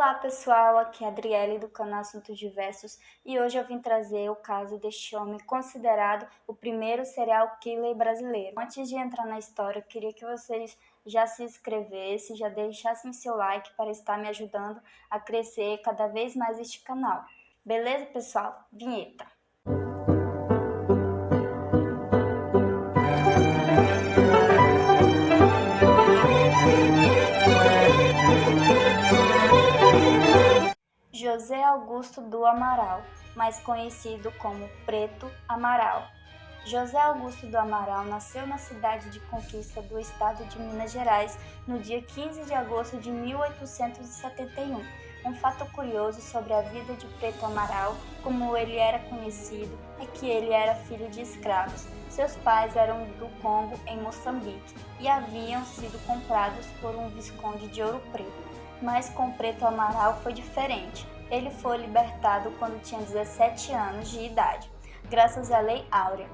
Olá pessoal, aqui é a Adriele do canal Assuntos Diversos e hoje eu vim trazer o caso deste homem considerado o primeiro serial killer brasileiro. Antes de entrar na história, eu queria que vocês já se inscrevessem, já deixassem seu like para estar me ajudando a crescer cada vez mais este canal. Beleza pessoal? Vinheta! José Augusto do Amaral, mais conhecido como Preto Amaral. José Augusto do Amaral nasceu na cidade de Conquista do estado de Minas Gerais no dia 15 de agosto de 1871. Um fato curioso sobre a vida de Preto Amaral, como ele era conhecido, é que ele era filho de escravos. Seus pais eram do Congo, em Moçambique, e haviam sido comprados por um visconde de Ouro Preto. Mas com Preto Amaral foi diferente. Ele foi libertado quando tinha 17 anos de idade, graças à Lei Áurea.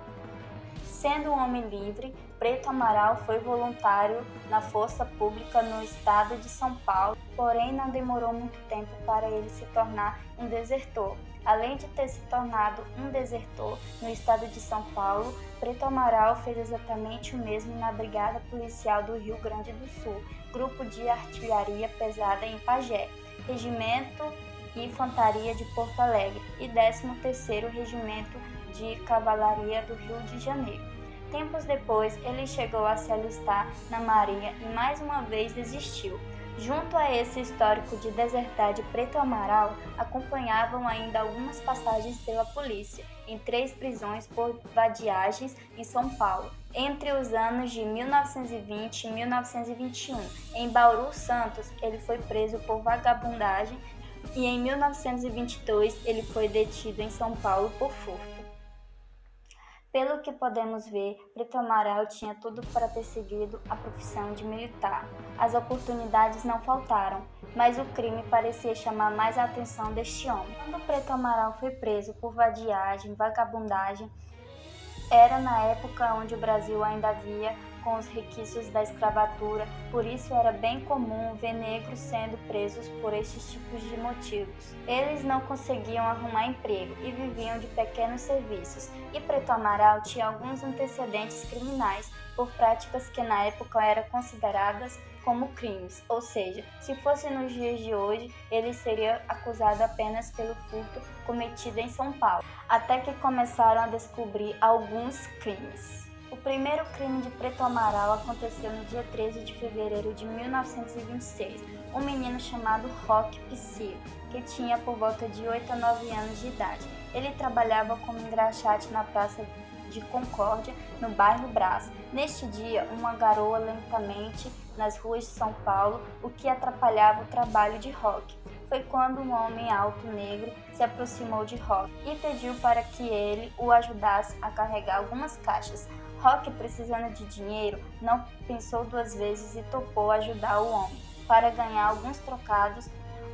Sendo um homem livre, Preto Amaral foi voluntário na Força Pública no estado de São Paulo, porém não demorou muito tempo para ele se tornar um desertor. Além de ter se tornado um desertor no estado de São Paulo, Preto Amaral fez exatamente o mesmo na Brigada Policial do Rio Grande do Sul, Grupo de Artilharia Pesada em Pagé, Regimento de Infantaria de Porto Alegre e 13º Regimento de Cavalaria do Rio de Janeiro. Tempos depois, ele chegou a se alistar na Marinha e mais uma vez desistiu. Junto a esse histórico de desertar de Preto Amaral, acompanhavam ainda algumas passagens pela polícia em 3 prisões por vadiagens em São Paulo, entre os anos de 1920 e 1921. Em Bauru, Santos, ele foi preso por vagabundagem e em 1922 ele foi detido em São Paulo por furto. Pelo que podemos ver, Preto Amaral tinha tudo para ter seguido a profissão de militar. As oportunidades não faltaram, mas o crime parecia chamar mais a atenção deste homem. Quando Preto Amaral foi preso por vadiagem, vagabundagem, era na época onde o Brasil ainda havia com os requisitos da escravatura, por isso era bem comum ver negros sendo presos por estes tipos de motivos. Eles não conseguiam arrumar emprego e viviam de pequenos serviços, e Preto Amaral tinha alguns antecedentes criminais por práticas que na época eram consideradas como crimes, ou seja, se fosse nos dias de hoje, ele seria acusado apenas pelo furto cometido em São Paulo, até que começaram a descobrir alguns crimes. O primeiro crime de Preto Amaral aconteceu no dia 13 de fevereiro de 1926. Um menino chamado Roque Psyu, que tinha por volta de 8 a 9 anos de idade. Ele trabalhava como engraxate na Praça de Concórdia, no bairro Brás. Neste dia, uma garoa lentamente nas ruas de São Paulo, o que atrapalhava o trabalho de Roque. Foi quando um homem alto negro se aproximou de Roque e pediu para que ele o ajudasse a carregar algumas caixas. Roque, precisando de dinheiro, não pensou 2 vezes e topou ajudar o homem. Para ganhar alguns trocados,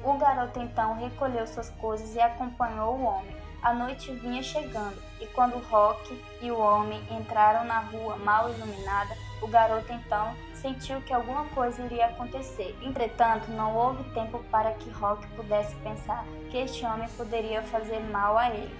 o garoto então recolheu suas coisas e acompanhou o homem. A noite vinha chegando e quando Roque e o homem entraram na rua mal iluminada, o garoto então sentiu que alguma coisa iria acontecer. Entretanto, não houve tempo para que Roque pudesse pensar que este homem poderia fazer mal a ele.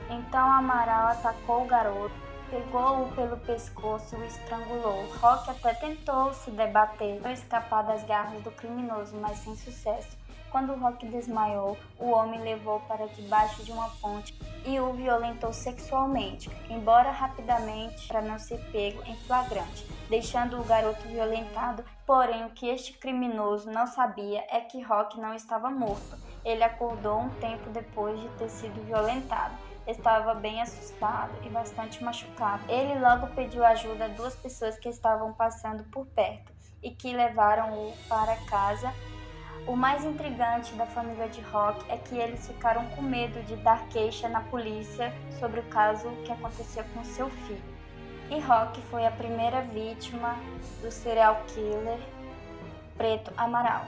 Então Amaral atacou o garoto, pegou-o pelo pescoço e o estrangulou. Roque até tentou se debater para escapar das garras do criminoso, mas sem sucesso. Quando Roque desmaiou, o homem levou para debaixo de uma ponte e o violentou sexualmente, embora rapidamente para não ser pego em flagrante, deixando o garoto violentado. Porém, o que este criminoso não sabia é que Roque não estava morto. Ele acordou um tempo depois de ter sido violentado. Estava bem assustado e bastante machucado. Ele logo pediu ajuda a 2 pessoas que estavam passando por perto e que levaram-o para casa. O mais intrigante da família de Roque é que eles ficaram com medo de dar queixa na polícia sobre o caso que aconteceu com seu filho. E Roque foi a primeira vítima do serial killer Preto Amaral.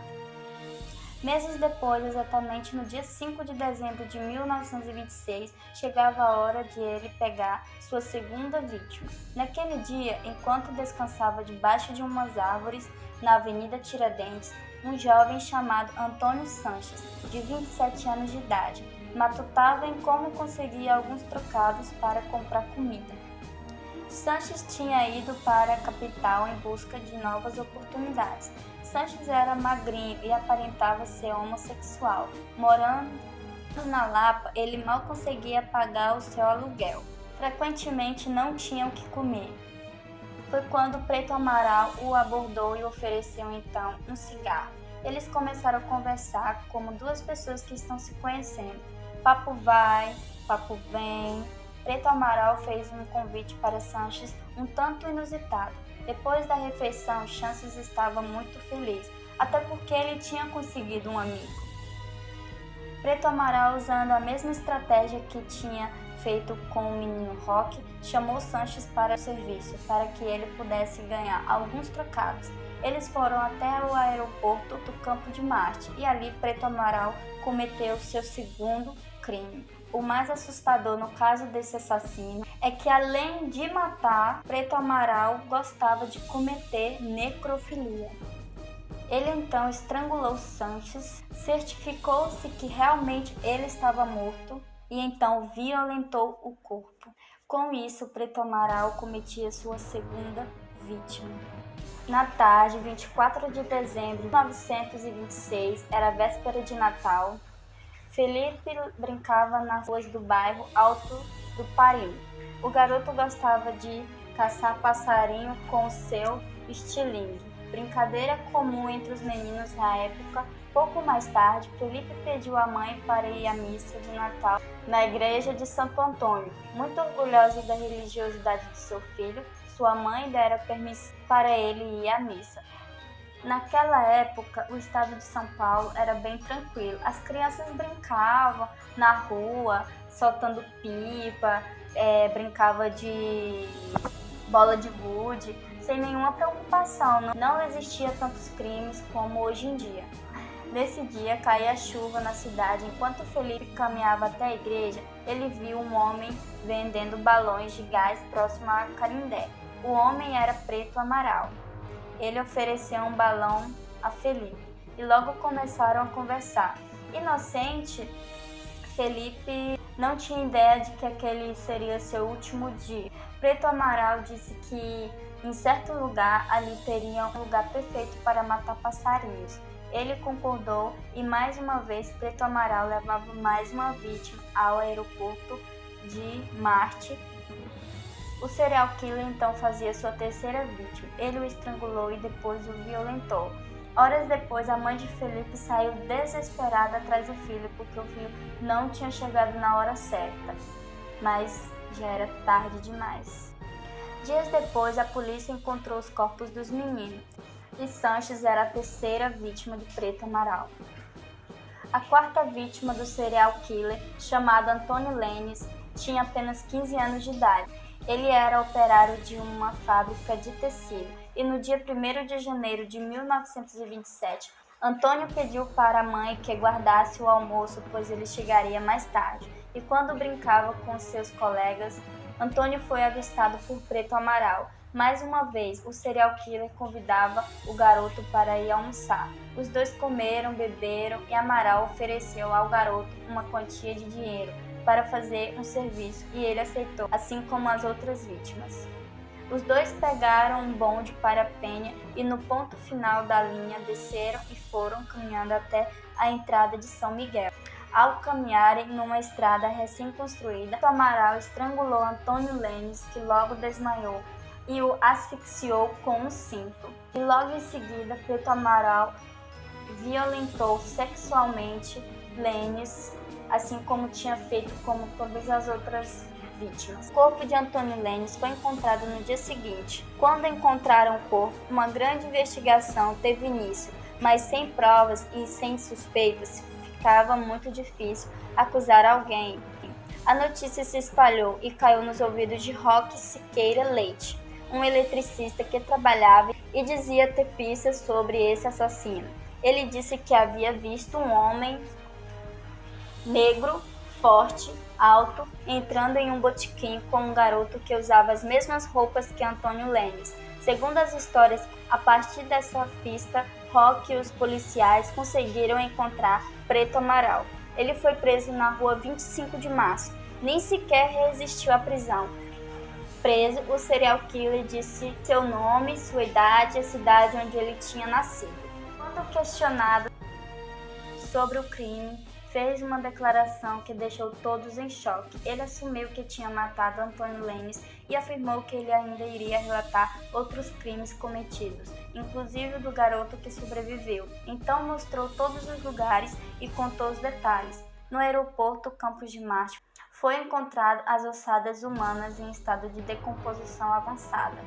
Meses depois, exatamente no dia 5 de dezembro de 1926, chegava a hora de ele pegar sua segunda vítima. Naquele dia, enquanto descansava debaixo de umas árvores na Avenida Tiradentes, um jovem chamado Antônio Sanches, de 27 anos de idade, matutava em como conseguir alguns trocados para comprar comida. Sanches tinha ido para a capital em busca de novas oportunidades. Sanches era magrinho e aparentava ser homossexual. Morando na Lapa, ele mal conseguia pagar o seu aluguel. Frequentemente não tinha o que comer. Foi quando Preto Amaral o abordou e ofereceu então um cigarro. Eles começaram a conversar como duas pessoas que estão se conhecendo. Papo vai, papo vem. Preto Amaral fez um convite para Sanches um tanto inusitado. Depois da refeição, Sanches estava muito feliz, até porque ele tinha conseguido um amigo. Preto Amaral, usando a mesma estratégia que tinha feito com o menino Roque, chamou Sanches para o serviço, para que ele pudesse ganhar alguns trocados. Eles foram até o aeroporto do Campo de Marte e ali Preto Amaral cometeu seu segundo crime. O mais assustador no caso desse assassino é que, além de matar, Preto Amaral gostava de cometer necrofilia. Ele então estrangulou Sanches, certificou-se que realmente ele estava morto e então violentou o corpo. Com isso, Preto Amaral cometia sua segunda vítima. Na tarde, 24 de dezembro de 1926, era véspera de Natal, Felipe brincava nas ruas do bairro Alto do Parim. O garoto gostava de caçar passarinho com seu estilingue, brincadeira comum entre os meninos na época. Pouco mais tarde, Felipe pediu à mãe para ir à missa de Natal na igreja de Santo Antônio. Muito orgulhosa da religiosidade de seu filho, sua mãe dera permissão para ele ir à missa. Naquela época, o estado de São Paulo era bem tranquilo. As crianças brincavam na rua, soltando pipa, brincava de bola de gude, sem nenhuma preocupação. Não existia tantos crimes como hoje em dia. Nesse dia, caía chuva na cidade. Enquanto Felipe caminhava até a igreja, ele viu um homem vendendo balões de gás próximo a Canindé. O homem era Preto Amaral. Ele ofereceu um balão a Felipe e logo começaram a conversar. Inocente, Felipe não tinha ideia de que aquele seria seu último dia. Preto Amaral disse que em certo lugar ali teria um lugar perfeito para matar passarinhos. Ele concordou e mais uma vez Preto Amaral levava mais uma vítima ao aeroporto de Marte. O serial killer então fazia sua terceira vítima. Ele o estrangulou e depois o violentou. Horas depois, a mãe de Felipe saiu desesperada atrás do filho, porque o filho não tinha chegado na hora certa. Mas já era tarde demais. Dias depois, a polícia encontrou os corpos dos meninos. E Sanches era a terceira vítima de Preto Amaral. A quarta vítima do serial killer, chamado Antônio Lenis, tinha apenas 15 anos de idade. Ele era operário de uma fábrica de tecido e no dia 1º de janeiro de 1927, Antônio pediu para a mãe que guardasse o almoço, pois ele chegaria mais tarde. E quando brincava com seus colegas, Antônio foi avistado por Preto Amaral. Mais uma vez, o serial killer convidava o garoto para ir almoçar. Os dois comeram, beberam e Amaral ofereceu ao garoto uma quantia de dinheiro para fazer um serviço e ele aceitou, assim como as outras vítimas. Os dois pegaram um bonde para Penha e no ponto final da linha desceram e foram caminhando até a entrada de São Miguel. Ao caminharem numa estrada recém-construída, Amaral estrangulou Antônio Lenis, que logo desmaiou, e o asfixiou com um cinto. E logo em seguida, Preto Amaral violentou sexualmente Lenis, assim como tinha feito com todas as outras vítimas. O corpo de Antônio Lenis foi encontrado no dia seguinte. Quando encontraram o corpo, uma grande investigação teve início, mas sem provas e sem suspeitas, ficava muito difícil acusar alguém. A notícia se espalhou e caiu nos ouvidos de Roque Siqueira Leite, um eletricista que trabalhava e dizia ter pistas sobre esse assassino. Ele disse que havia visto um homem negro, forte, alto, entrando em um botequim com um garoto que usava as mesmas roupas que Antônio Lenis. Segundo as histórias, a partir dessa pista, Roque e os policiais conseguiram encontrar Preto Amaral. Ele foi preso na rua 25 de março. Nem sequer resistiu à prisão. Preso, o serial killer disse seu nome, sua idade e a cidade onde ele tinha nascido. Quando questionado sobre o crime, fez uma declaração que deixou todos em choque. Ele assumiu que tinha matado Antônio Lemes e afirmou que ele ainda iria relatar outros crimes cometidos, inclusive o do garoto que sobreviveu. Então mostrou todos os lugares e contou os detalhes. No aeroporto Campos de Marte, foi encontrado as ossadas humanas em estado de decomposição avançada.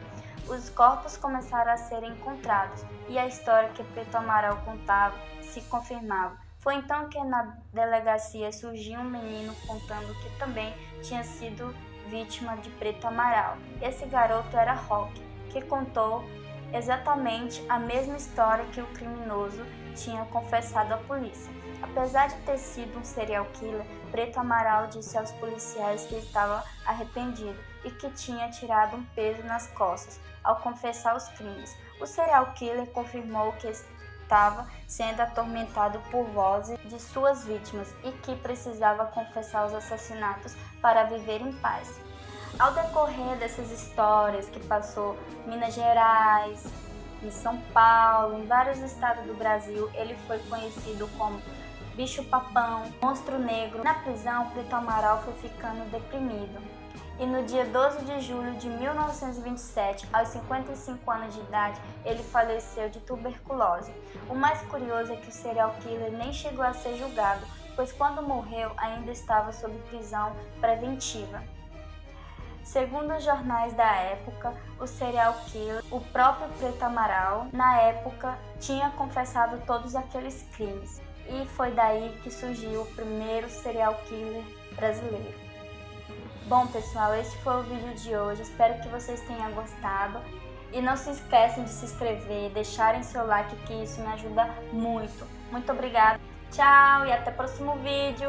Os corpos começaram a ser encontrados e a história que Preto Amaral contava se confirmava. Foi então que na delegacia surgiu um menino contando que também tinha sido vítima de Preto Amaral. Esse garoto era Roque, que contou exatamente a mesma história que o criminoso tinha confessado à polícia. Apesar de ter sido um serial killer, Preto Amaral disse aos policiais que estava arrependido e que tinha tirado um peso nas costas ao confessar os crimes. O serial killer confirmou que estava sendo atormentado por vozes de suas vítimas e que precisava confessar os assassinatos para viver em paz. Ao decorrer dessas histórias que passou em Minas Gerais, em São Paulo, em vários estados do Brasil, ele foi conhecido como Bicho-Papão, Monstro Negro. Na prisão, Preto Amaral foi ficando deprimido. E no dia 12 de julho de 1927, aos 55 anos de idade, ele faleceu de tuberculose. O mais curioso é que o serial killer nem chegou a ser julgado, pois quando morreu ainda estava sob prisão preventiva. Segundo os jornais da época, o serial killer, o próprio Preto Amaral, na época, tinha confessado todos aqueles crimes. E foi daí que surgiu o primeiro serial killer brasileiro. Bom, pessoal, esse foi o vídeo de hoje. Espero que vocês tenham gostado. E não se esqueçam de se inscrever, deixarem seu like, que isso me ajuda muito. Muito obrigada. Tchau e até o próximo vídeo.